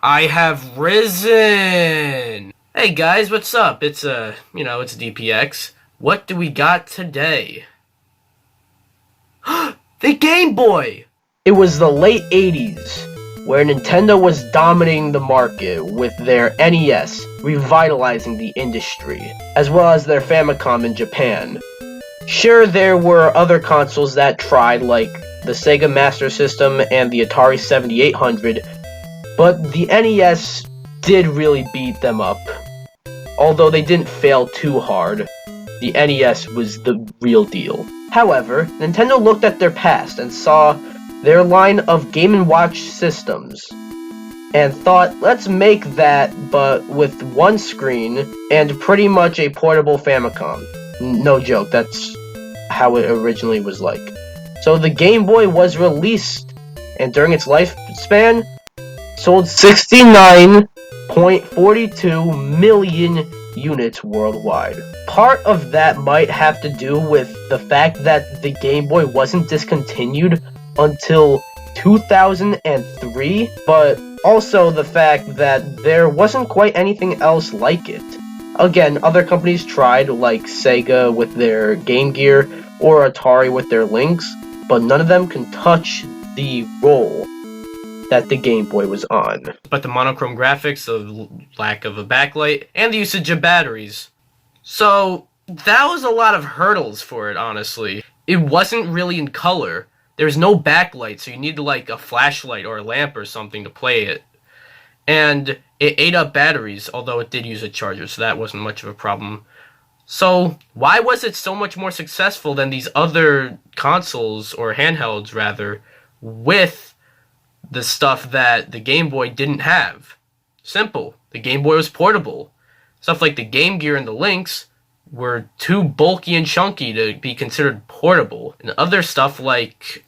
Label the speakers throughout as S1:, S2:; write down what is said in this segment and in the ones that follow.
S1: I have risen! Hey guys, what's up? It's it's DPX. What do we got today? The Game Boy!
S2: It was the late 80s, where Nintendo was dominating the market with their NES, revitalizing the industry, as well as their Famicom in Japan. Sure, there were other consoles that tried, like the Sega Master System and the Atari 7800, but the NES did really beat them up. Although they didn't fail too hard, the NES was the real deal. However, Nintendo looked at their past and saw their line of Game & Watch systems, and thought, let's make that, but with one screen, and pretty much a portable Famicom. No joke, that's how it originally was like. So the Game Boy was released, and during its lifespan, sold 69.42 million units worldwide. Part of that might have to do with the fact that the Game Boy wasn't discontinued until 2003, but also the fact that there wasn't quite anything else like it. Again, other companies tried, like Sega with their Game Gear, or Atari with their Lynx, but none of them can touch the role that the Game Boy was on.
S1: But the monochrome graphics, the lack of a backlight, and the usage of batteries. So, that was a lot of hurdles for it, honestly. It wasn't really in color. There's no backlight, so you need like a flashlight or a lamp or something to play it. And it ate up batteries, although it did use a charger, so that wasn't much of a problem. So, why was it so much more successful than these other consoles, or handhelds rather, with the stuff that the Game Boy didn't have? Simple. The Game Boy was portable. Stuff like the Game Gear and the Lynx were too bulky and chunky to be considered portable. And other stuff like...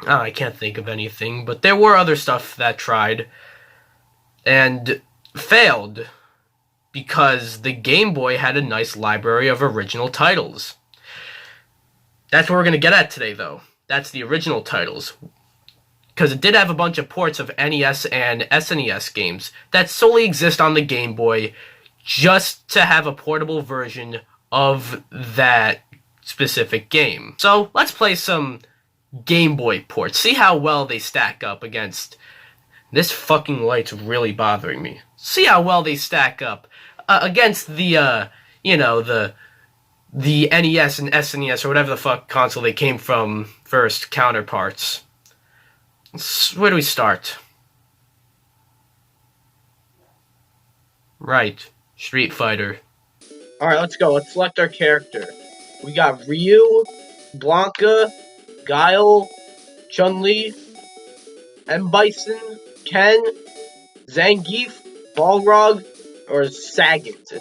S1: I can't think of anything, but there were other stuff that tried and failed because the Game Boy had a nice library of original titles. That's what we're going to get at today, though. That's the original titles. Because it did have a bunch of ports of NES and SNES games that solely exist on the Game Boy just to have a portable version of that specific game. So, let's play some Game Boy ports. See how well they stack up against... This fucking light's really bothering me. See how well they stack up against the, the NES and SNES or whatever the fuck console they came from first counterparts. Where do we start? Right. Street Fighter.
S2: Alright, let's go. Let's select our character. We got Ryu, Blanca, Guile, Chun-Li, M. Bison, Ken, Zangief, Balrog, or Sagat.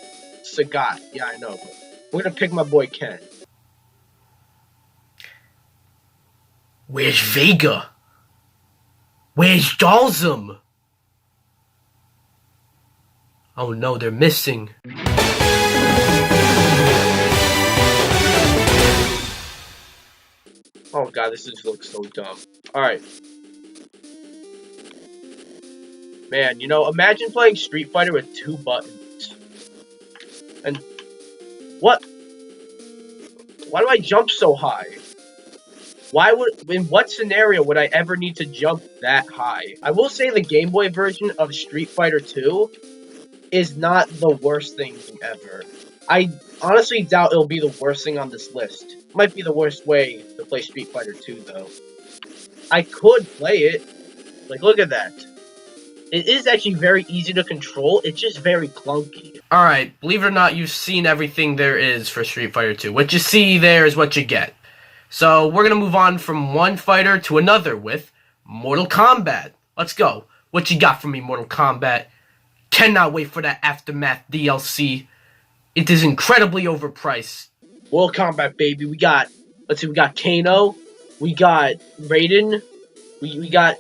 S2: Sagat. Yeah, I know. But we're gonna pick my boy Ken.
S1: Where's Vega? Where's Dalsum? Oh no, they're missing.
S2: Oh god, this just looks so dumb. Alright. Man, imagine playing Street Fighter with 2 buttons. And... what? Why do I jump so high? In what scenario would I ever need to jump that high? I will say the Game Boy version of Street Fighter 2 is not the worst thing ever. I honestly doubt it'll be the worst thing on this list. Might be the worst way to play Street Fighter 2, though. I could play it. Like, look at that. It is actually very easy to control, it's just very clunky.
S1: Alright, believe it or not, you've seen everything there is for Street Fighter 2. What you see there is what you get. So, we're gonna move on from one fighter to another with Mortal Kombat. Let's go. What you got for me, Mortal Kombat? Cannot wait for that Aftermath DLC. It is incredibly overpriced.
S2: Mortal Kombat, baby. We got Kano. We got Raiden. We got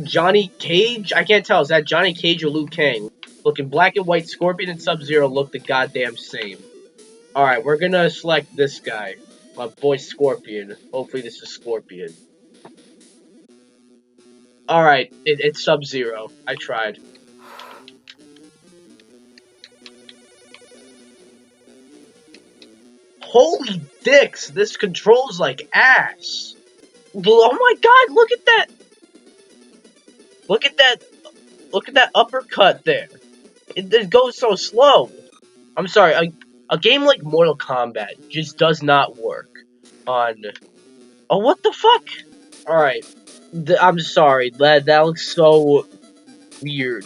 S2: Johnny Cage. I can't tell. Is that Johnny Cage or Liu Kang? Looking black and white, Scorpion and Sub-Zero look the goddamn same. Alright, we're gonna select this guy. My boy Scorpion. Hopefully this is Scorpion. Alright, it's Sub-Zero. I tried. Holy dicks, this controls like ass. Oh my god, look at that! Look at that! Look at that uppercut there. It goes so slow. I'm sorry, a game like Mortal Kombat just does not work on... Oh, what the fuck? Alright, I'm sorry, that looks so weird.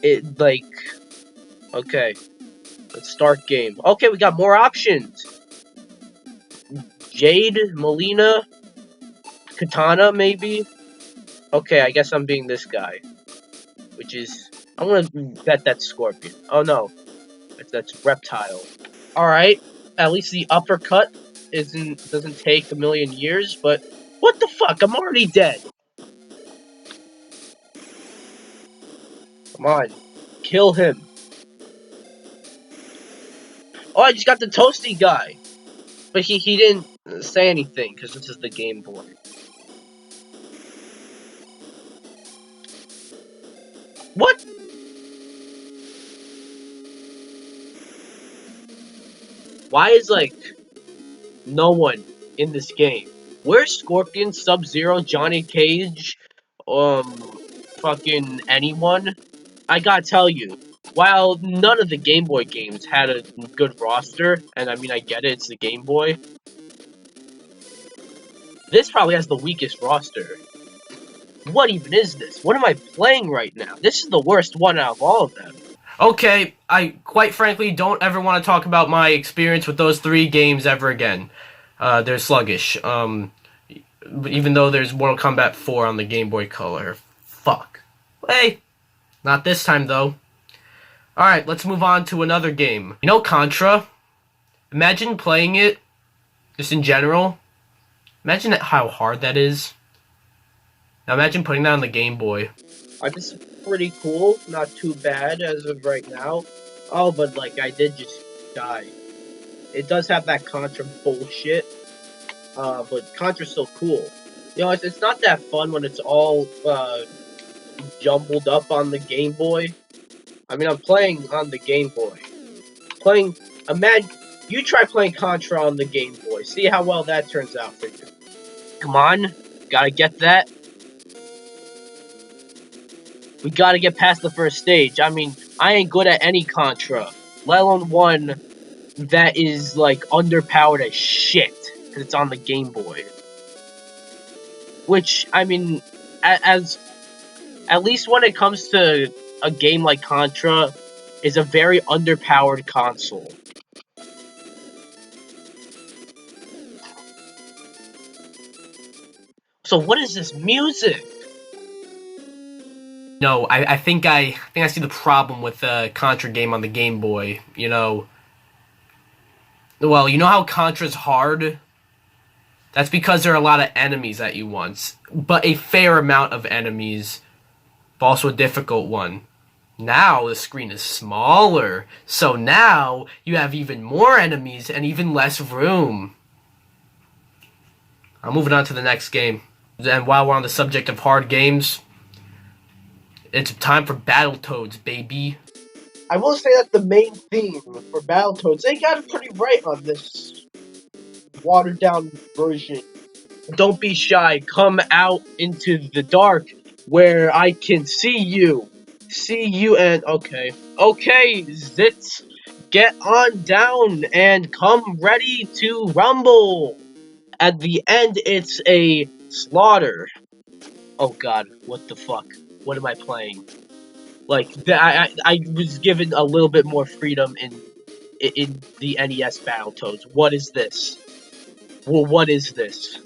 S2: It, like... Okay, let's start game. Okay, we got more options. Jade, Melina, Katana, maybe? Okay, I guess I'm being this guy. Which is... I'm gonna bet that's Scorpion. Oh no, that's Reptile. Alright, at least the uppercut doesn't take a million years, but... What the fuck? I'm already dead! Come on. Kill him. Oh, I just got the toasty guy! But he didn't say anything, because this is the Game Boy. What? Why is, like, no one in this game? Where's Scorpion, Sub-Zero, Johnny Cage, fucking anyone? I gotta tell you, while none of the Game Boy games had a good roster, and I mean, I get it, it's the Game Boy, this probably has the weakest roster. What even is this? What am I playing right now? This is the worst one out of all of them.
S1: Okay, I quite frankly don't ever want to talk about my experience with those 3 games ever again. They're sluggish. Even though there's Mortal Kombat 4 on the Game Boy Color. Fuck. Hey, not this time though. Alright, let's move on to another game. You know Contra? Imagine playing it, just in general. Imagine how hard that is. Now imagine putting that on the Game Boy.
S2: This is pretty cool, not too bad as of right now. Oh, but like, I did just die. It does have that Contra bullshit, but Contra's still cool. You know, it's not that fun when it's all, jumbled up on the Game Boy. I mean, I'm playing on the Game Boy. Imagine, you try playing Contra on the Game Boy. See how well that turns out for you. Come on, gotta get that. We gotta get past the first stage. I mean, I ain't good at any Contra, let alone one that is, like, underpowered as shit, because it's on the Game Boy. Which, I mean, at least when it comes to a game like Contra, is a very underpowered console. So what is this music?
S1: No, I think I see the problem with the Contra game on the Game Boy. You know, well, you know how Contra's hard? That's because there are a lot of enemies at you once, but a fair amount of enemies, but also a difficult one. Now the screen is smaller, so now you have even more enemies and even less room. I'm moving on to the next game. And while we're on the subject of hard games, it's time for Battletoads, baby. I will say that the main theme for Battletoads, they got it pretty right on this watered down version. Don't be shy, come out into the dark where I can see you. See you and okay. Okay, Zits, get on down and come ready to rumble. At the end, it's a slaughter. Oh god, what the fuck? What am I playing? Like, I was given a little bit more freedom in the NES Battletoads. What is this? Well, what is this?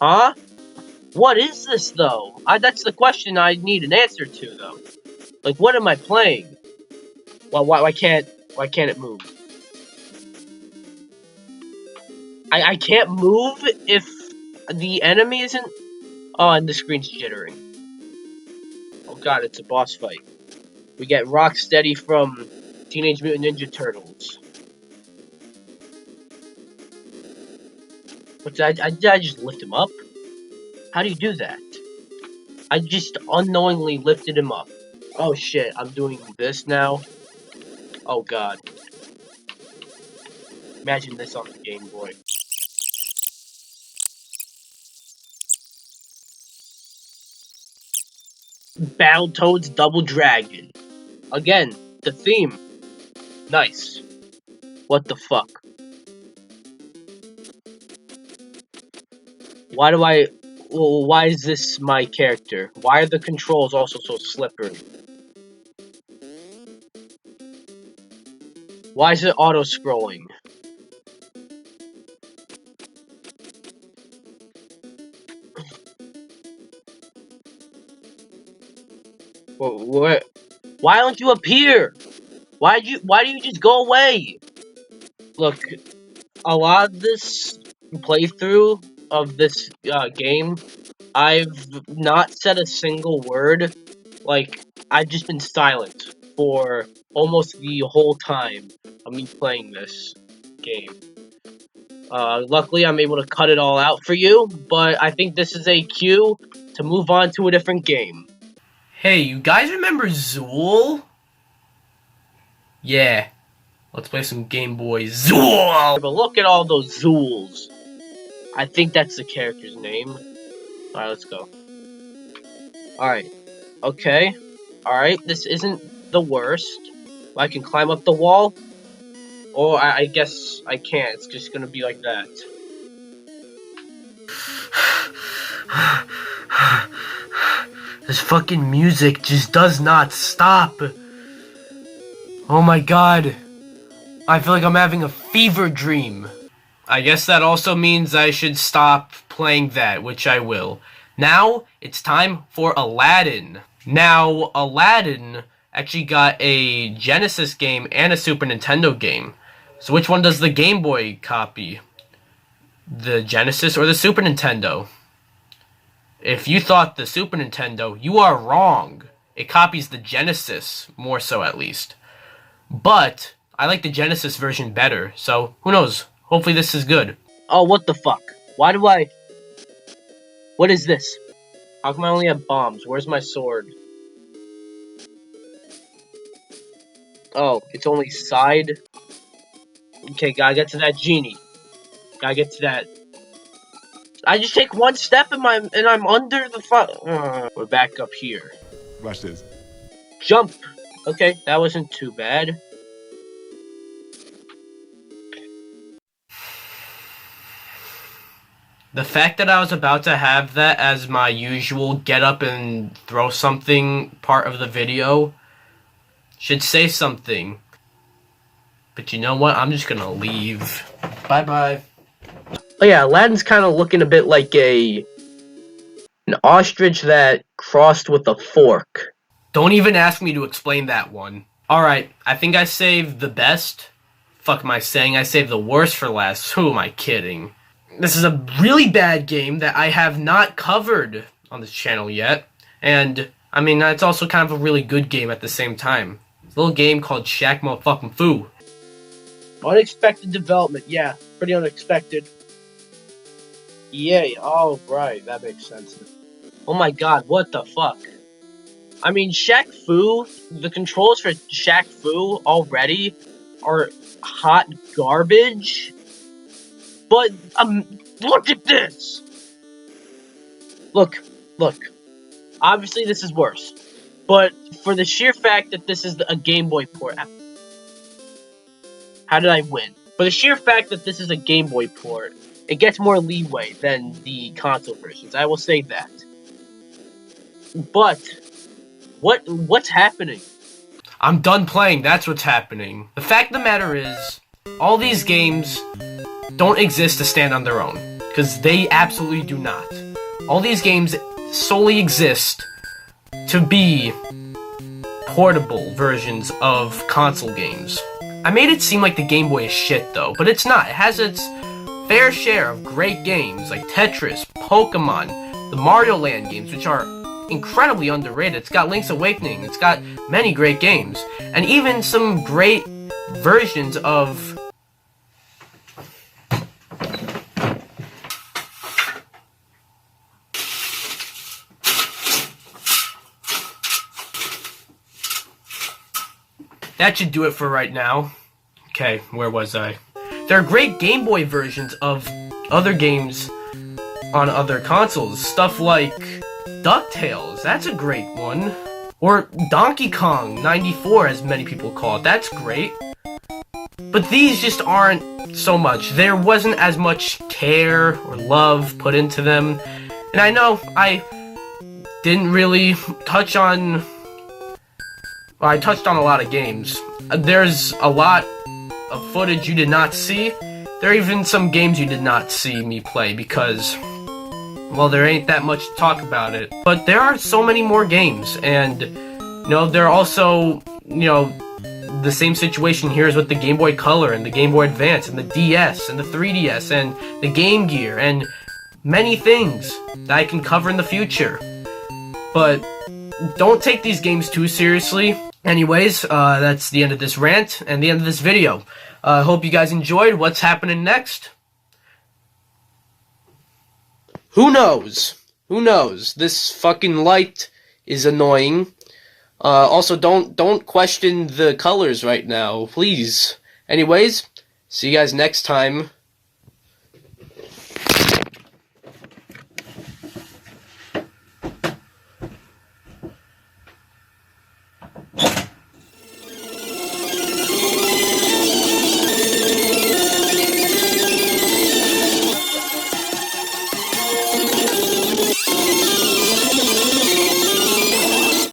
S1: Huh? What is this, though? That's the question I need an answer to, though. Like, what am I playing? Well, why can't it move? I can't move if the enemy isn't... Oh, and the screen's jittering. Oh god, it's a boss fight. We get Rocksteady from Teenage Mutant Ninja Turtles.
S2: But did I just lift him up? How do you do that? I just unknowingly lifted him up. Oh shit, I'm doing this now? Oh god. Imagine this on the Game Boy. Battletoads Double Dragon. Again, the theme. Nice. What the fuck? Why is this my character? Why are the controls also so slippery? Why is it auto-scrolling? What? Why don't you appear? Why do you just go away? Look, a lot of this playthrough of this game, I've not said a single word. Like, I've just been silent for almost the whole time of me playing this game. Luckily, I'm able to cut it all out for you, but I think this is a cue to move on to a different game.
S1: Hey, you guys remember Zool? Yeah. Let's play some Game Boy Zool!
S2: But look at all those Zools. I think that's the character's name. Alright, let's go. Alright. Okay. Alright, this isn't the worst. I can climb up the wall. Or I guess I can't. It's just gonna be like that.
S1: This fucking music just does not stop. Oh my god. I feel like I'm having a fever dream. I guess that also means I should stop playing that, which I will. Now, it's time for Aladdin. Now, Aladdin actually got a Genesis game and a Super Nintendo game. So which one does the Game Boy copy? The Genesis or the Super Nintendo? If you thought the Super Nintendo, you are wrong. It copies the Genesis, more so at least. But I like the Genesis version better, so who knows? Hopefully this is good.
S2: Oh, what the fuck? Why do I... What is this? How come I only have bombs? Where's my sword? Oh, it's only side? Okay, gotta get to that genie. Gotta get to that. I just take one step and I'm under the front. We're back up here.
S3: Watch this.
S2: Jump! Okay, that wasn't too bad.
S1: The fact that I was about to have that as my usual get up and throw something part of the video should say something. But you know what? I'm just gonna leave. Bye-bye.
S2: Oh yeah, Aladdin's kind of looking a bit like an ostrich that crossed with a fork.
S1: Don't even ask me to explain that one. Alright, I think I saved the best. Fuck am I saying? I saved the worst for last. Who am I kidding? This is a really bad game that I have not covered on this channel yet. And, I mean, it's also kind of a really good game at the same time. It's a little game called Shaq Motherfucking Fu.
S2: Unexpected development, yeah. Pretty unexpected. Yeah, oh, right, that makes sense. Oh my god, what the fuck? I mean, Shaq Fu, the controls for Shaq Fu already are hot garbage. But, look at this! Look. Obviously this is worse. But, for the sheer fact that this is a Game Boy port... How did I win? For the sheer fact that this is a Game Boy port, it gets more leeway than the console versions, I will say that. But, what's happening?
S1: I'm done playing, that's what's happening. The fact of the matter is, all these games don't exist to stand on their own. Because they absolutely do not. All these games solely exist to be portable versions of console games. I made it seem like the Game Boy is shit though, but it's not. It has its fair share of great games like Tetris, Pokemon, the Mario Land games, which are incredibly underrated. It's got Link's Awakening, it's got many great games, and even some great versions of that should do it for right now. Okay, where was I? There are great Game Boy versions of other games on other consoles. Stuff like DuckTales, that's a great one. Or Donkey Kong 94, as many people call it, that's great. But these just aren't so much. There wasn't as much care or love put into them. And I know I didn't really touch on... Well, I touched on a lot of games. There's a lot of footage you did not see. There are even some games you did not see me play because, well, there ain't that much to talk about it. But there are so many more games, and, you know, there are also, you know, the same situation here is with the Game Boy Color and the Game Boy Advance and the DS and the 3DS and the Game Gear and many things that I can cover in the future. But don't take these games too seriously. Anyways, that's the end of this rant and the end of this video. I hope you guys enjoyed. What's happening next? Who knows? Who knows? This fucking light is annoying. Also, don't question the colors right now, please. Anyways, see you guys next time.